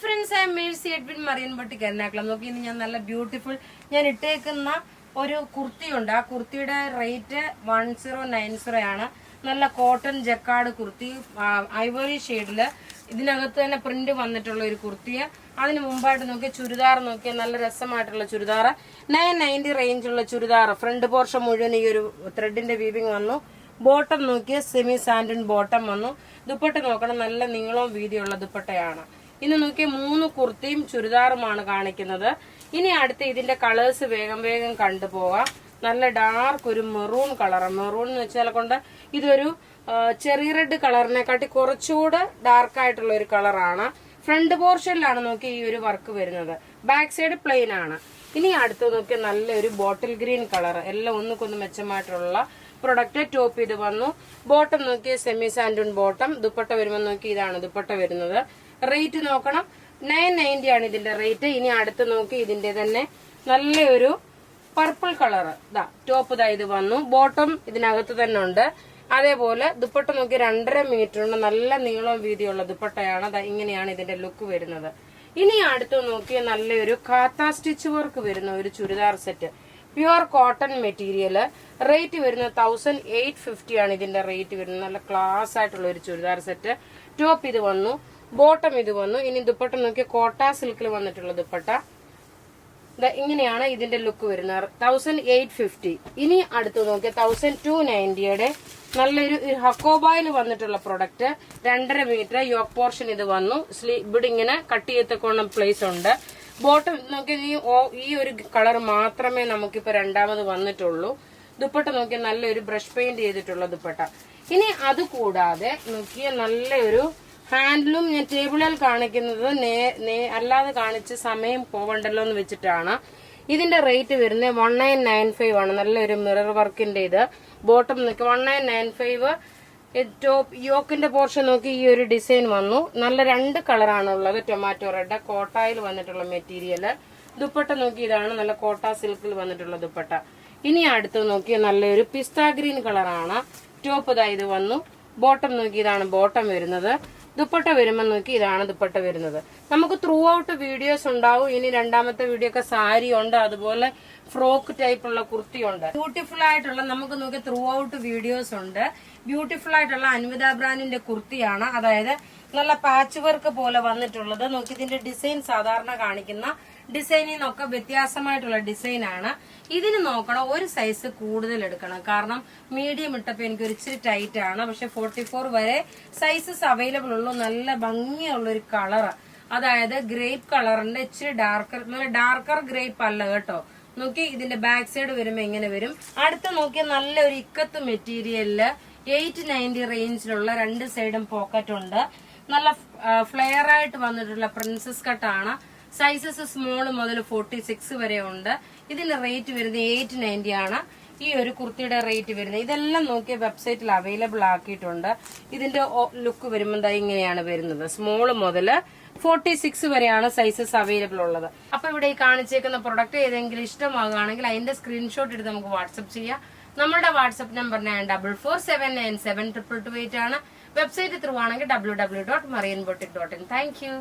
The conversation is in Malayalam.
friends, I am Mercy Edwin Marian Boutique Ernakulam. നോക്കി ഇനി ഞാൻ നല്ല ബ്യൂട്ടിഫുൾ ഞാൻ ഇട്ടേക്കുന്ന ഒരു കുർത്തി ഉണ്ട്. ആ കുർത്തിയുടെ റേറ്റ് 1090 ആണ്. നല്ല കോട്ടൺ ജക്കാർഡ് കുർത്തി, ഐവറി ഷെയ്ഡില് ഇതിനകത്ത് തന്നെ പ്രിന്റ് വന്നിട്ടുള്ള ഒരു കുർത്തിയെ. അതിന് മുമ്പായിട്ട് നോക്കിയ ചുരിദാർ നോക്കിയ നല്ല രസമായിട്ടുള്ള ചുരിദാർ 990 റേഞ്ചുള്ള ചുരിദാർ. ഫ്രണ്ട് പോർഷൻ മുഴുവൻ ഈ ഒരു ത്രെഡിന്റെ വീവിങ് വന്നു. ബോട്ടം നോക്കിയ സെമി സാൻഡൻ ബോട്ടം വന്നു. ദുപ്പട്ട നോക്കണം, നല്ല നീളവും വീതിയുള്ള ദുപ്പട്ടയാണ്. ഇന്ന് നോക്കിയ 3 കുർത്തിയും ചുരിദാറുമാണ് കാണിക്കുന്നത്. ഇനി അടുത്ത് ഇതിന്റെ കളേഴ്സ് വേഗം വേഗം കണ്ടുപോകാം. നല്ല ഡാർക്ക് ഒരു മെറൂൺ കളർ. മെറൂൺ എന്ന് വെച്ചാൽ കൊണ്ട് ഇതൊരു ചെറിയ റെഡ് കളറിനെക്കാട്ടി കുറച്ചുകൂടെ ഡാർക്ക് ആയിട്ടുള്ള ഒരു കളറാണ്. ഫ്രണ്ട് പോർഷനിലാണ് നോക്കി ഈ ഒരു വർക്ക് വരുന്നത്. ബാക്ക് സൈഡ് പ്ലെയിൻ ആണ്. ഇനി അടുത്ത് നോക്കിയ നല്ലൊരു ബോട്ടിൽ ഗ്രീൻ കളർ. എല്ലാം ഒന്നുകൊന്ന് മെച്ചമായിട്ടുള്ള പ്രൊഡക്റ്റ്. ടോപ്പ് ഇത് വന്നു. ബോട്ടം നോക്കിയ സെമി സാൻഡൂൺ ബോട്ടം. ദുപ്പട്ട വരുമ്പോൾ നോക്കി ഇതാണ് ദുപ്പട്ട വരുന്നത്. റേറ്റ് നോക്കണം, 990 ആണ് ഇതിന്റെ റേറ്റ്. ഇനി അടുത്ത് നോക്കി ഇതിന്റെ തന്നെ നല്ലൊരു പർപ്പിൾ കളർ. ഇതാ ടോപ്പ് ഇതാ ഇത് വന്നു. ബോട്ടം ഇതിനകത്ത് തന്നെ ഉണ്ട്. അതേപോലെ ദുപ്പട്ട നോക്കി 2.5 മീറ്റർ ഉണ്ട്. നല്ല നീളവും വീതിയുള്ള ദുപ്പട്ടയാണ്. ഇങ്ങനെയാണ് ഇതിന്റെ ലുക്ക് വരുന്നത്. ഇനി അടുത്ത് നോക്കിയ നല്ലൊരു കാത്ത സ്റ്റിച്ച് വർക്ക് വരുന്ന ഒരു churidar set. Pure cotton material. Rate വരുന്നത് 1850 ആണ് ഇതിന്റെ റേറ്റ് വരുന്നത്. നല്ല ക്ലാസ് ആയിട്ടുള്ള ഒരു ചുരിദാർ സെറ്റ്. ടോപ്പ് ഇത് വന്നു, ബോട്ടം ഇത് വന്നു. ഇനി ദുപ്പട്ട നോക്കിയ കോട്ട സിൽക്കിൽ വന്നിട്ടുള്ള ദുപ്പട്ട. ഇങ്ങനെയാണ് ഇതിന്റെ ലുക്ക് വരുന്നത്. 1850. ഇനി അടുത്ത് നോക്കിയ 1290യുടെ നല്ലൊരു ഹക്കോബായിൽ വന്നിട്ടുള്ള പ്രൊഡക്റ്റ്. 2.5 മീറ്റർ യോക്ക് പോർഷൻ ഇത് വന്നു. ഇവിടെ ഇങ്ങനെ കട്ട് ചെയ്തക്കോണം പ്ലേസ് ഉണ്ട്. ബോട്ടം നോക്കിയാൽ ഈ ഒരു കളർ മാത്രമേ നമുക്കിപ്പോ രണ്ടാമത് വന്നിട്ടുള്ളൂ. ദുപ്പട്ട നോക്കിയാൽ നല്ലൊരു ബ്രഷ് പെയിന്റ് ചെയ്തിട്ടുള്ള ദുപ്പട്ട. ഇനി അത് കൂടാതെ നോക്കിയ നല്ലൊരു ഹാൻഡിലും ഞാൻ ടേബിളിൽ കാണിക്കുന്നത് അല്ലാതെ കാണിച്ച് സമയം പോവണ്ടല്ലോ എന്ന് വെച്ചിട്ടാണ്. ഇതിന്റെ റേറ്റ് വരുന്നത് 1995 ആണ്. നല്ലൊരു മിറർ വർക്കിന്റെ ഇത്. ബോട്ടം നോക്കി 1995. ടോപ്പ് യോക്കിന്റെ പോർഷൻ നോക്കി ഈ ഒരു ഡിസൈൻ വന്നു. നല്ല 2 കളറാണ് ഉള്ളത്. ടൊമാറ്റോ റെഡ് കോട്ടായിൽ വന്നിട്ടുള്ള മെറ്റീരിയല്. ദുപ്പട്ട നോക്കി ഇതാണ് നല്ല കോട്ട സിൽക്കിൽ വന്നിട്ടുള്ള ദുപ്പട്ട. ഇനി അടുത്ത് നോക്കിയ നല്ലൊരു പിസ്ത ഗ്രീൻ കളറാണ്. ടോപ്പ് ഇതാ ഇത് വന്നു. ബോട്ടം നോക്കി ഇതാണ് ബോട്ടം വരുന്നത്. ദുപ്പട്ട വരുമ്പോൾ നോക്കി ഇതാണ് ദുപ്പട്ട വരുന്നത്. നമുക്ക് ത്രൂ ഔട്ട് വീഡിയോസ് ഉണ്ടാവും. ഇനി രണ്ടാമത്തെ വീഡിയോ ഒക്കെ സാരി ഉണ്ട്, അതുപോലെ ഫ്രോക്ക് ടൈപ്പ് ഉള്ള കുർത്തി ഉണ്ട്. ബ്യൂട്ടിഫുൾ ആയിട്ടുള്ള നമുക്ക് നോക്കി ത്രൂ ഔട്ട് വീഡിയോസ് ഉണ്ട്. ബ്യൂട്ടിഫുൾ ആയിട്ടുള്ള അൻവിത ബ്രാൻഡിന്റെ കുർത്തിയാണ്. അതായത് നല്ല പാച്ച് വർക്ക് പോലെ വന്നിട്ടുള്ളത്. നോക്കി ഇതിന്റെ ഡിസൈൻ സാധാരണ കാണിക്കുന്ന ഡിസൈനിൽ നിന്നൊക്കെ വ്യത്യാസമായിട്ടുള്ള ഡിസൈൻ ആണ്. ഇതിന് നോക്കണം ഒരു സൈസ് കൂടുതൽ എടുക്കണം. കാരണം മീഡിയം ഇട്ടപ്പോ എനിക്ക് ഒരു ഇച്ചിരി ടൈറ്റ് ആണ്. പക്ഷെ 44 വരെ സൈസസ് അവൈലബിൾ ഉള്ളൂ. നല്ല ഭംഗിയുള്ള ഒരു കളർ. അതായത് ഗ്രേപ്പ് കളറിന്റെ ഇച്ചിരി ഡാർക്കർ ഗ്രേപ്പ് അല്ല കേട്ടോ. നോക്കി ഇതിന്റെ ബാക്ക് സൈഡ് വരുമ്പോ ഇങ്ങനെ വരും. അടുത്ത് നോക്കിയ നല്ലൊരു ഇക്കത്ത് മെറ്റീരിയലില് 890 റേഞ്ചിലുള്ള 2 സൈഡും പോക്കറ്റ് ഉണ്ട്. നല്ല ഫ്ലെയർ ആയിട്ട് വന്നിട്ടുള്ള പ്രിൻസസ് കട്ടാണ്. സൈസസ് സ്മോൾ മുതൽ 46 വരെ ഉണ്ട്. ഇതിന്റെ റേറ്റ് വരുന്നത് 890 ആണ്. ഈ ഒരു കുർത്തിയുടെ റേറ്റ് വരുന്നത്. ഇതെല്ലാം നോക്കിയ വെബ്സൈറ്റിൽ അവൈലബിൾ ആക്കിയിട്ടുണ്ട്. ഇതിന്റെ ലുക്ക് വരുമ്പോൾ ഇങ്ങനെയാണ് വരുന്നത്. സ്മോൾ മുതൽ 46 വരെയാണ് സൈസസ് അവൈലബിൾ ഉള്ളത്. അപ്പൊ ഇവിടെ ഈ കാണിച്ചേക്കുന്ന പ്രൊഡക്റ്റ് ഏതെങ്കിലും ഇഷ്ടമാകുകയാണെങ്കിൽ അതിന്റെ സ്ക്രീൻഷോട്ട് എടുത്ത് നമുക്ക് വാട്സ്ആപ്പ് ചെയ്യാം. നമ്മുടെ വാട്സ്ആപ്പ് നമ്പർ 9447972228 ആണ്. വെബ്സൈറ്റ് ത്രൂ ആണെങ്കിൽ www.marianboutique.in. Thank you.